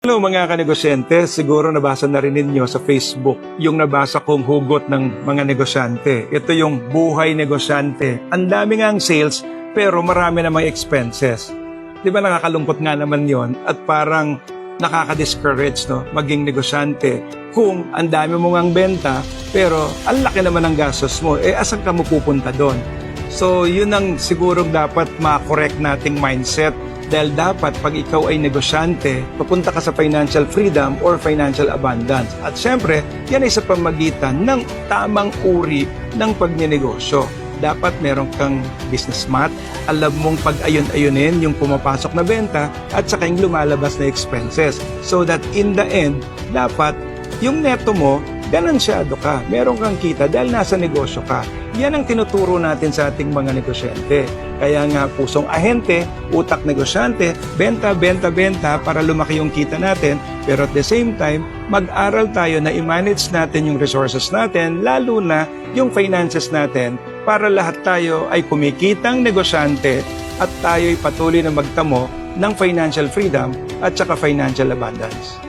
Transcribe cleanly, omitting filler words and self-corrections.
Hello mga kanegosyente, siguro nabasa na rin ninyo sa Facebook yung nabasa kong hugot ng mga negosyante. Ito yung buhay negosyante. Ang dami nga ang sales pero marami namang expenses. Di ba nakakalungkot nga naman yon at parang nakaka-discourage no, maging negosyante kung ang dami mo ngang benta pero ang laki naman ng gastos mo, asan ka mo pupunta doon? So yun ang siguro dapat ma-correct nating mindset. Dahil dapat pag ikaw ay negosyante, papunta ka sa financial freedom or financial abundance. At syempre, yan ay sa pamagitan ng tamang uri ng pagnenegosyo. Dapat meron kang business math, alam mong pag-ayon-ayonin yung pumapasok na benta at saka yung lumalabas na expenses. So that in the end, dapat yung neto mo, ganansyado ka. Meron kang kita dahil nasa negosyo ka. Yan ang tinuturo natin sa ating mga negosyante. Kaya nga pusong ahente, utak negosyante, benta, benta, benta para lumaki yung kita natin. Pero at the same time, mag-aral tayo na i-manage natin yung resources natin, lalo na yung finances natin para lahat tayo ay kumikitang negosyante at tayo ay patuloy na magtamo ng financial freedom at saka financial abundance.